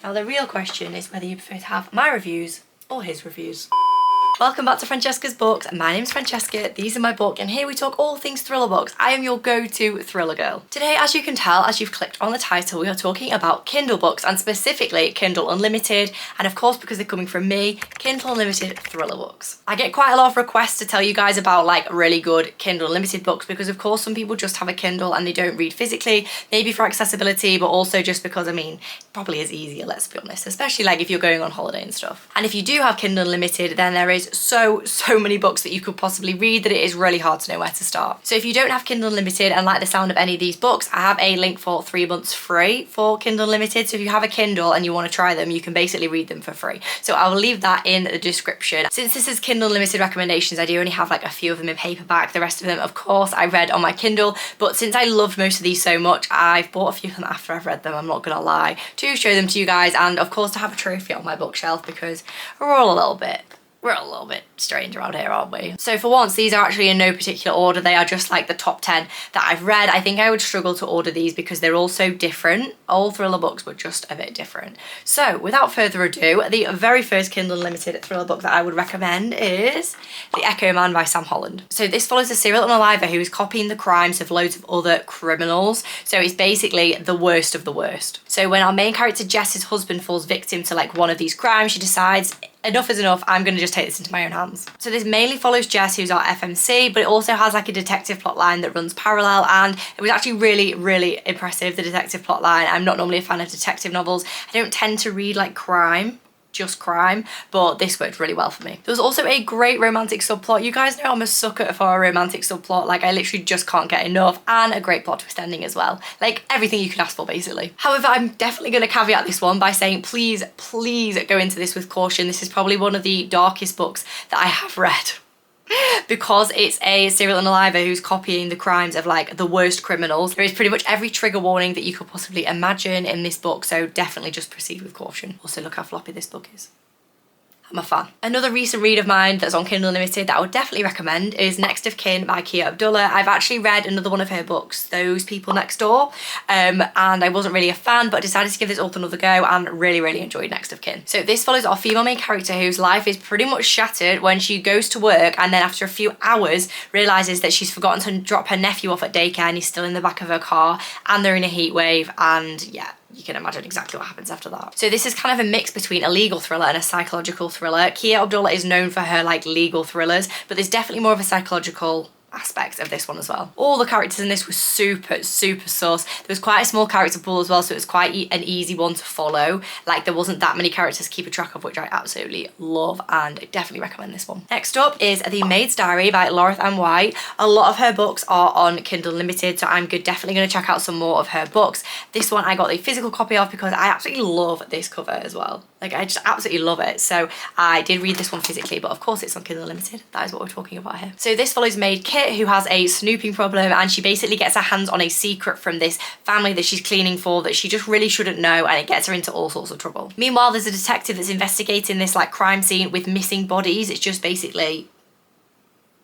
Now the real question is whether you prefer to have my reviews or his reviews. Welcome back to Francesca's Books. My name's Francesca, these are my book, and here we talk all things thriller books. I am your go-to thriller girl. Today, as you can tell, as you've clicked on the title, we are talking about Kindle books, and specifically Kindle Unlimited, and of course, because they're coming from me, Kindle Unlimited thriller books. I get quite a lot of requests to tell you guys about like really good Kindle Unlimited books, because of course some people just have a Kindle and they don't read physically, maybe for accessibility, but also just because, I mean, it probably is easier, let's be honest, especially like if you're going on holiday and stuff. And if you do have Kindle Unlimited, then there is so many books that you could possibly read that it is really hard to know where to start. So if you don't have Kindle Unlimited and like the sound of any of these books, I have a link for 3 months free for Kindle Unlimited. So if you have a Kindle and you want to try them, you can basically read them for free. So I will leave that in the description. Since this is Kindle Unlimited recommendations, I do only have like a few of them in paperback. The rest of them, of course, I read on my Kindle, but since I loved most of these so much, I've bought a few of them after I've read them, I'm not gonna lie, to show them to you guys, and of course to have a trophy on my bookshelf, because we're all a little bit strange around here, aren't we? So for once, these are actually in no particular order. They are just like the top 10 that I've read. I think I would struggle to order these because they're all so different. All thriller books, but just a bit different. So without further ado, the very first Kindle Unlimited thriller book that I would recommend is The Echo Man by Sam Holland. So this follows a serial unaliver who is copying the crimes of loads of other criminals. So it's basically the worst of the worst. So when our main character Jess's husband falls victim to like one of these crimes, she decides, enough is enough, I'm gonna just take this into my own hands. So this mainly follows Jess, who's our FMC, but it also has like a detective plot line that runs parallel, and it was actually really impressive, the detective plot line. I'm not normally a fan of detective novels. I don't tend to read like just crime, but this worked really well for me. There was also a great romantic subplot. You guys know I'm a sucker for a romantic subplot, like I literally just can't get enough, and a great plot twist ending as well. Like everything you could ask for basically. However, I'm definitely going to caveat this one by saying please go into this with caution. This is probably one of the darkest books that I have read. Because it's a serial unaliver who's copying the crimes of like the worst criminals. There is pretty much every trigger warning that you could possibly imagine in this book, so definitely just proceed with caution. Also, look how floppy this book is. I'm a fan. Another recent read of mine that's on Kindle Unlimited that I would definitely recommend is Next of Kin by Kia Abdullah. I've actually read another one of her books, Those People Next Door, and I wasn't really a fan, but decided to give this author another go and really enjoyed Next of Kin. So this follows our female main character whose life is pretty much shattered when she goes to work and then after a few hours realises that she's forgotten to drop her nephew off at daycare and he's still in the back of her car, and they're in a heat wave, and yeah, you can imagine exactly what happens after that. So this is kind of a mix between a legal thriller and a psychological thriller. Kia Abdullah is known for her like legal thrillers, but there's definitely more of a psychological aspect of this one as well. All the characters in this were super sus. There was quite a small character pool as well, so it was quite an easy one to follow. Like there wasn't that many characters to keep a track of, which I absolutely love, and I definitely recommend this one. Next up is The Maid's Diary by Laureth Ann White. A lot of her books are on Kindle Unlimited, so I'm definitely going to check out some more of her books. This one I got the physical copy of because I absolutely love this cover as well. Like I just absolutely love it. So I did read this one physically, but of course it's on Kindle Unlimited. That is what we're talking about here. So this follows maid Kit, who has a snooping problem, and she basically gets her hands on a secret from this family that she's cleaning for that she just really shouldn't know, and it gets her into all sorts of trouble. Meanwhile, there's a detective that's investigating this like crime scene with missing bodies. It's just basically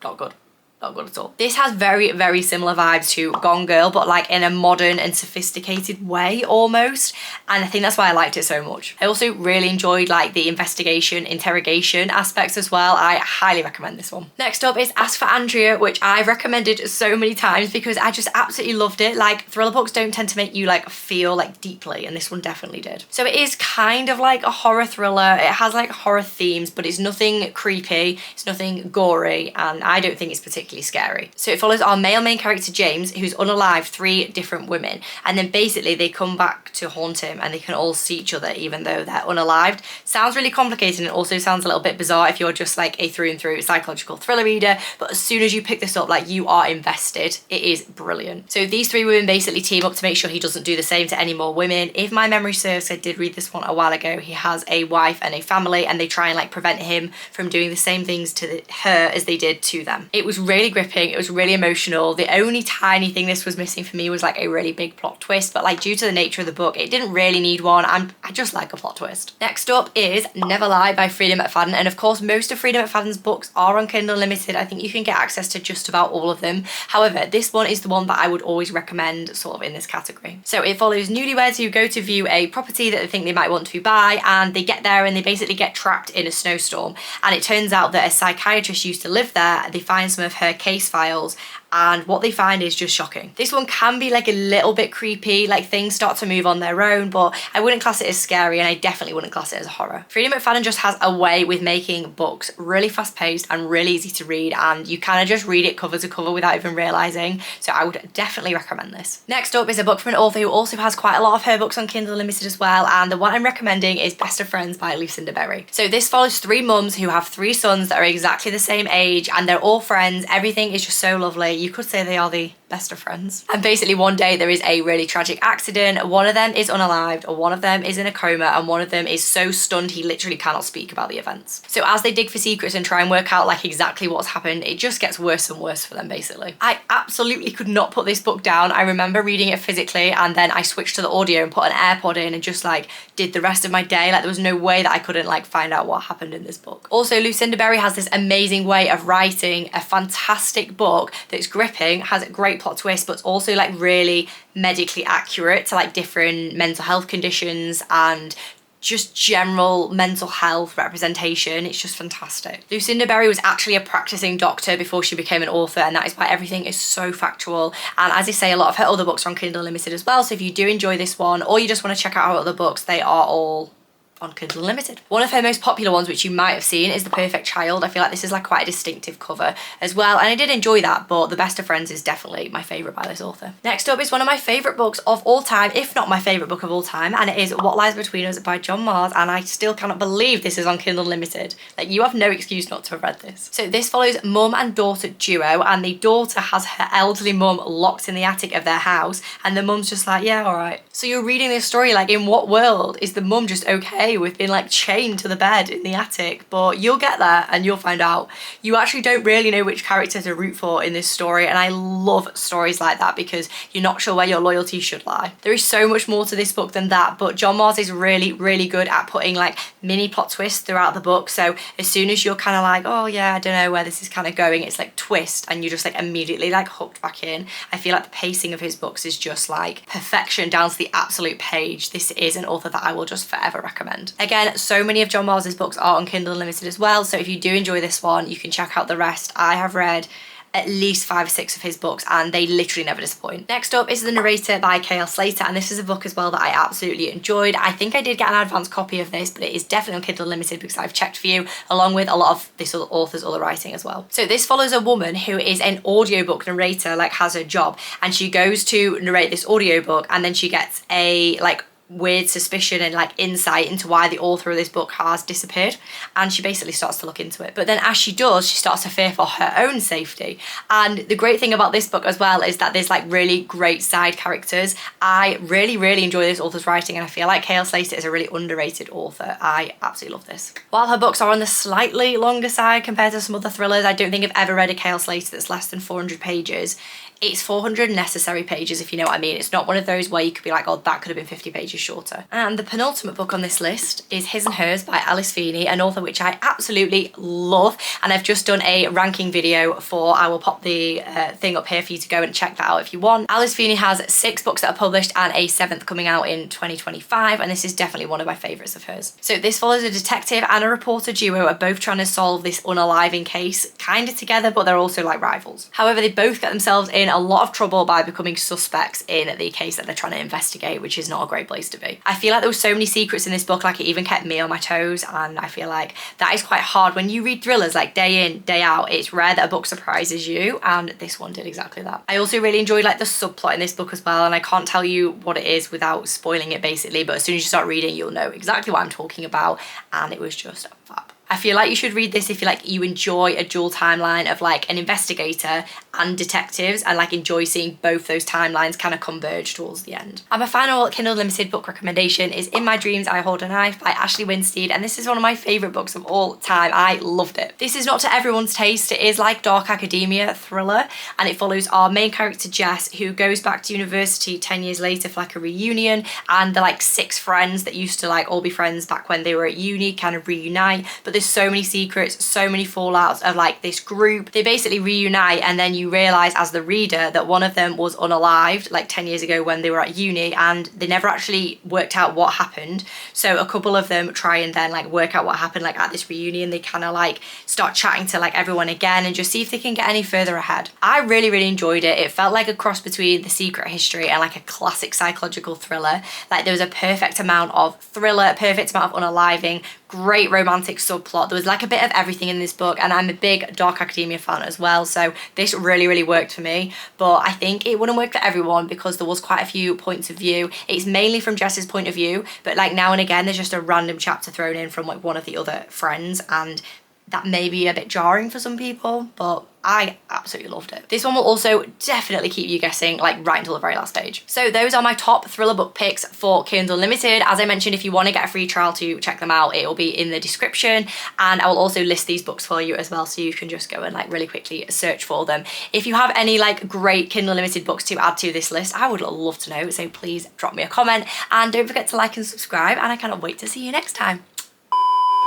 not good. Not good at all. This has very similar vibes to Gone Girl, but like in a modern and sophisticated way almost, and I think that's why I liked it so much. I also really enjoyed like the interrogation aspects as well. I highly recommend this one. Next up is Ask for Andrea, which I've recommended so many times because I just absolutely loved it. Like thriller books don't tend to make you like feel like deeply, and this one definitely did. So it is kind of like a horror thriller. It has like horror themes, but it's nothing creepy, it's nothing gory, and I don't think it's particularly scary. So it follows our male main character James, who's unalived 3 different women, and then basically they come back to haunt him and they can all see each other even though they're unalived. Sounds really complicated, and it also sounds a little bit bizarre if you're just like a through and through psychological thriller reader, but as soon as you pick this up, like you are invested. It is brilliant. So these 3 women basically team up to make sure he doesn't do the same to any more women. If my memory serves, I did read this one a while ago, he has a wife and a family, and they try and like prevent him from doing the same things to her as they did to them. It was really really gripping, it was really emotional. The only tiny thing this was missing for me was like a really big plot twist, but like due to the nature of the book, it didn't really need one, and I just like a plot twist. Next up is Never Lie by Freida McFadden, and of course most of Freida McFadden's books are on Kindle Unlimited. I think you can get access to just about all of them. However, this one is the one that I would always recommend sort of in this category. So it follows newlyweds who go to view a property that they think they might want to buy, and they get there and they basically get trapped in a snowstorm, and it turns out that a psychiatrist used to live there. They find some of her case files, and what they find is just shocking. This one can be like a little bit creepy, like things start to move on their own, but I wouldn't class it as scary, and I definitely wouldn't class it as a horror. Freida McFadden just has a way with making books really fast paced and really easy to read, and you kind of just read it cover to cover without even realizing, so I would definitely recommend this. Next up is a book from an author who also has quite a lot of her books on Kindle Unlimited as well, and the one I'm recommending is Best of Friends by Lucinda Berry. So this follows three mums who have three sons that are exactly the same age, and they're all friends. Everything is just so lovely. You could say they are the best of friends. And basically one day there is a really tragic accident. One of them is unalived, or one of them is in a coma, and one of them is so stunned he literally cannot speak about the events. So as they dig for secrets and try and work out like exactly what's happened, it just gets worse and worse for them basically. I absolutely could not put this book down. I remember reading it physically, and then I switched to the audio and put an AirPod in and just like did the rest of my day. Like there was no way that I couldn't like find out what happened in this book. Also, Lucinda Berry has this amazing way of writing a fantastic book that's gripping, has a great plot twist, but also like really medically accurate to like different mental health conditions and just general mental health representation. It's just fantastic. Lucinda Berry was actually a practicing doctor before she became an author, and that is why everything is so factual. And as I say, a lot of her other books are on Kindle Unlimited as well, so if you do enjoy this one or you just want to check out her other books, they are all on Kindle Unlimited. One of her most popular ones, which you might have seen, is The Perfect Child. I feel like this is like quite a distinctive cover as well, and I did enjoy that, but The Best of Friends is definitely my favourite by this author. Next up is one of my favourite books of all time, if not my favourite book of all time, and it is What Lies Between Us by John Marrs, and I still cannot believe this is on Kindle Unlimited. Like, you have no excuse not to have read this. So this follows mum and daughter duo, and the daughter has her elderly mum locked in the attic of their house, and the mum's just like, yeah, all right. So you're reading this story like, in what world is the mum just okay with being like chained to the bed in the attic? But you'll get there and you'll find out. You actually don't really know which character to root for in this story, and I love stories like that because you're not sure where your loyalty should lie. There is so much more to this book than that, but John Marrs is really, really good at putting like mini plot twists throughout the book. So as soon as you're kind of like, oh yeah, I don't know where this is kind of going, it's like twist, and you're just like immediately like hooked back in. I feel like the pacing of his books is just like perfection down to the absolute page. This is an author that I will just forever recommend. Again, so many of John Marrs' books are on Kindle Unlimited as well, so if you do enjoy this one, you can check out the rest. I have read at least 5 or 6 of his books, and they literally never disappoint. Next up is The Narrator by K.L. Slater, and this is a book as well that I absolutely enjoyed. I think I did get an advance copy of this, but it is definitely on Kindle Unlimited because I've checked for you, along with a lot of this other author's other writing as well. So this follows a woman who is an audiobook narrator, like has her job, and she goes to narrate this audiobook, and then she gets a like weird suspicion and like insight into why the author of this book has disappeared, and she basically starts to look into it. But then as she does, she starts to fear for her own safety. And the great thing about this book as well is that there's like really great side characters. I really, really enjoy this author's writing, and I feel like K.L. Slater is a really underrated author. I absolutely love this. While her books are on the slightly longer side compared to some other thrillers, I don't think I've ever read a K.L. Slater that's less than 400 pages. It's 400 necessary pages, if you know what I mean. It's not one of those where you could be like, oh, that could have been 50 pages shorter. And the penultimate book on this list is His and Hers by Alice Feeney, an author which I absolutely love, and I've just done a ranking video for. I will pop the thing up here for you to go and check that out if you want. Alice Feeney has 6 books that are published and a 7th coming out in 2025, and this is definitely one of my favourites of hers. So this follows a detective and a reporter duo are both trying to solve this unaliving case, kind of together, but they're also like rivals. However, they both get themselves in a lot of trouble by becoming suspects in the case that they're trying to investigate, which is not a great place to be. I feel like there were so many secrets in this book, like it even kept me on my toes, and I feel like that is quite hard when you read thrillers like day in, day out. It's rare that a book surprises you, and this one did exactly that. I also really enjoyed like the subplot in this book as well, and I can't tell you what it is without spoiling it basically, but as soon as you start reading, you'll know exactly what I'm talking about, and it was just fab. I feel like you should read this if you enjoy a dual timeline of like an investigator and detectives, and like enjoy seeing both those timelines kind of converge towards the end. And my final Kindle Unlimited book recommendation is In My Dreams I Hold a Knife by Ashley Winstead, and this is one of my favourite books of all time. I loved it. This is not to everyone's taste. It is like dark academia thriller, and it follows our main character Jess, who goes back to university 10 years later for like a reunion, and the like 6 friends that used to like all be friends back when they were at uni kind of reunite, but there's so many secrets, so many fallouts of like this group. They basically reunite, and then you realise as the reader that one of them was unalived like 10 years ago when they were at uni, and they never actually worked out what happened. So a couple of them try and then like work out what happened like at this reunion. They kind of like start chatting to like everyone again and just see if they can get any further ahead. I really enjoyed it. It felt like a cross between The Secret History and like a classic psychological thriller. Like there was a perfect amount of thriller, perfect amount of unaliving, great romantic subplot. There was like a bit of everything in this book, and I'm a big dark academia fan as well, so this really worked for me. But I think it wouldn't work for everyone because there was quite a few points of view. It's mainly from Jess's point of view, but like now and again there's just a random chapter thrown in from like one of the other friends, and that may be a bit jarring for some people, but I absolutely loved it. This one will also definitely keep you guessing like right until the very last page. So those are my top thriller book picks for Kindle Unlimited. As I mentioned, if you want to get a free trial to check them out, it will be in the description, and I will also list these books for you as well, so you can just go and like really quickly search for them. If you have any like great Kindle Unlimited books to add to this list, I would love to know, so please drop me a comment, and don't forget to like and subscribe, and I cannot wait to see you next time.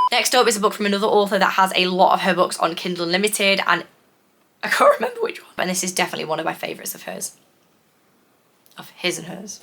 Next up is a book from another author that has a lot of her books on Kindle Unlimited, and I can't remember which one, and this is definitely one of my favourites of hers. Of his and hers.